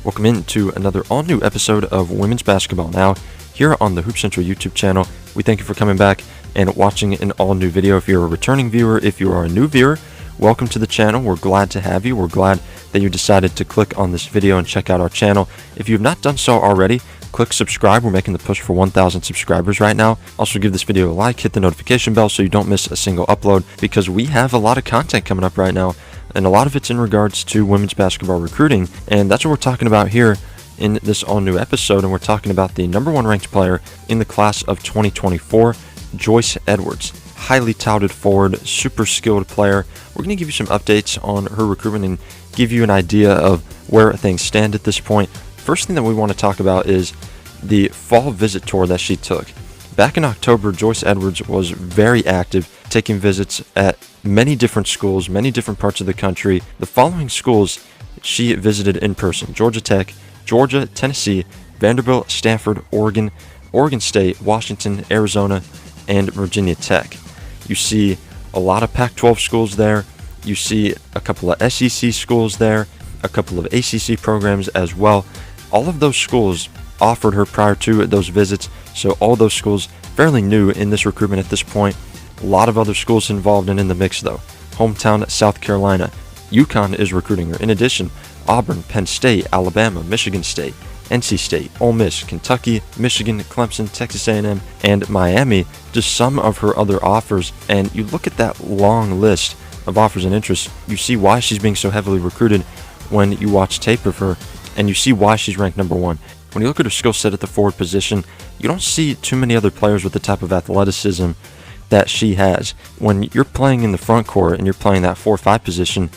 Welcome into another all-new episode of Women's Basketball Now here on the Hoop Central YouTube channel. We thank you for coming back and watching an all-new video. If you're a returning viewer, if you are a new viewer, welcome to the channel. We're glad to have you. We're glad that you decided to click on this video and check out our channel. If you have not done so already, click subscribe. We're making the push for 1,000 subscribers right now. Also give this video a like, hit the notification bell so you don't miss a single upload, because we have a lot of content coming up right now, and a lot of it's in regards to women's basketball recruiting, and that's what we're talking about here in this all-new episode. And we're talking about the number 1 ranked player in the class of 2024, Joyce Edwards. Highly touted forward, super skilled player. We're going to give you some updates on her recruitment and give you an idea of where things stand at this point. First thing that we want to talk about is the fall visit tour that she took. Back in October, Joyce Edwards was very active, taking visits at many different schools, many different parts of the country. The following schools she visited in person: Georgia Tech, Georgia, Tennessee, Vanderbilt, Stanford, Oregon, Oregon State, Washington, Arizona, and Virginia Tech. You see a lot of Pac-12 schools there. You see a couple of SEC schools there, a couple of ACC programs as well. All of those schools offered her prior to those visits, so all those schools fairly new in this recruitment at this point. A lot of other schools involved and in the mix though. Hometown South Carolina, UConn is recruiting her. In addition, Auburn, Penn State, Alabama, Michigan State, NC State, Ole Miss, Kentucky, Michigan, Clemson, Texas A&M, and Miami, just some of her other offers. And you look at that long list of offers and interests, you see why she's being so heavily recruited when you watch tape of her, and you see why she's ranked number 1. When you look at her skill set at the forward position, you don't see too many other players with the type of athleticism that she has. When you're playing in the front court and you're playing that 4-5 position,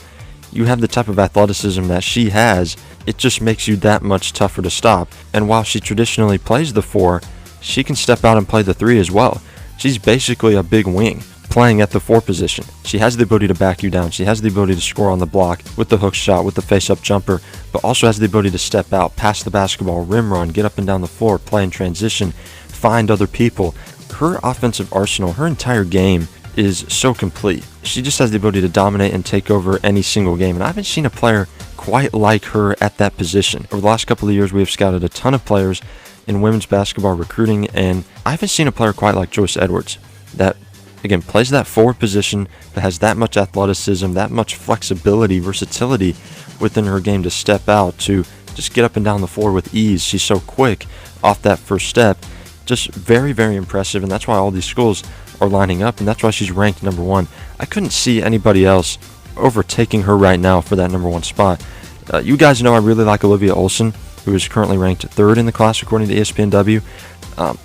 you have the type of athleticism that she has. It just makes you that much tougher to stop. And while she traditionally plays the 4, she can step out and play the 3 as well. She's basically a big wing playing at the 4 position. She has the ability to back you down. She has the ability to score on the block with the hook shot, with the face-up jumper, but also has the ability to step out, pass the basketball, rim run, get up and down the floor, play in transition, find other people. Her offensive arsenal, her entire game is so complete. She just has the ability to dominate and take over any single game, and I haven't seen a player quite like her at that position. Over the last couple of years, we have scouted a ton of players in women's basketball recruiting, and I haven't seen a player quite like Joyce Edwards that, again, plays that forward position, that has that much athleticism, that much flexibility, versatility within her game to step out, to just get up and down the floor with ease. She's so quick off that first step. Just very, very impressive, and that's why all these schools are lining up, and that's why she's ranked number 1. I couldn't see anybody else overtaking her right now for that number 1 spot. You guys know I really like Olivia Olson, who is currently ranked 3rd in the class according to ESPNW.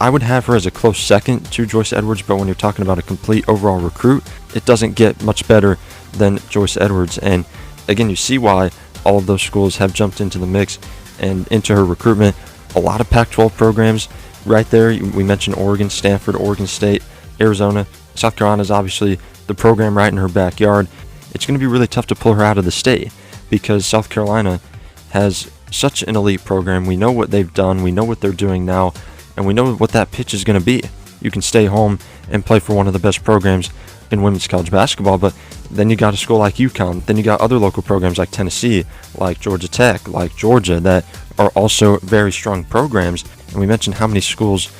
I would have her as a close second to Joyce Edwards, but when you're talking about a complete overall recruit, it doesn't get much better than Joyce Edwards. And again, you see why all of those schools have jumped into the mix and into her recruitment. A lot of Pac-12 programs right there. We mentioned Oregon, Stanford, Oregon State, Arizona. South Carolina is obviously the program right in her backyard. It's going to be really tough to pull her out of the state because South Carolina has such an elite program. We know what they've done. We know what they're doing now. And we know what that pitch is going to be. You can stay home and play for one of the best programs in women's college basketball, but then you got a school like UConn. Then you got other local programs like Tennessee, like Georgia Tech, like Georgia, that are also very strong programs. And we mentioned how many schools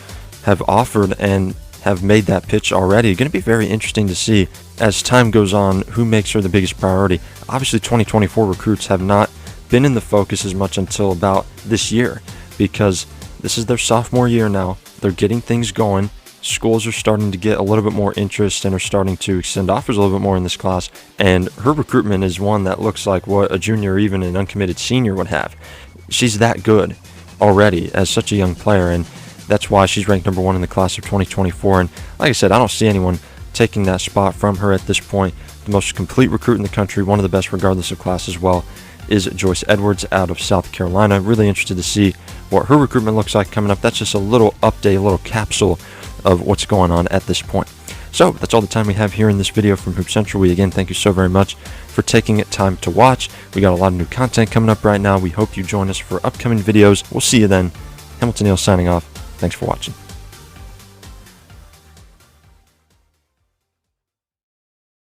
have offered and have made that pitch already. Going to be very interesting to see as time goes on who makes her the biggest priority. Obviously, 2024 recruits have not been in the focus as much until about this year, because this is their sophomore year now. They're getting things going. Schools are starting to get a little bit more interest and are starting to extend offers a little bit more in this class. And her recruitment is one that looks like what a junior or even an uncommitted senior would have. She's that good already as such a young player, and that's why she's ranked number 1 in the class of 2024. And like I said, I don't see anyone taking that spot from her at this point. The most complete recruit in the country, one of the best regardless of class as well, is Joyce Edwards out of South Carolina. Really interested to see what her recruitment looks like coming up. That's just a little update, a little capsule of what's going on at this point. So that's all the time we have here in this video from Hoop Central. We again thank you so very much for taking time to watch. We got a lot of new content coming up right now. We hope you join us for upcoming videos. We'll see you then. Hamilton Neal signing off. Thanks for watching.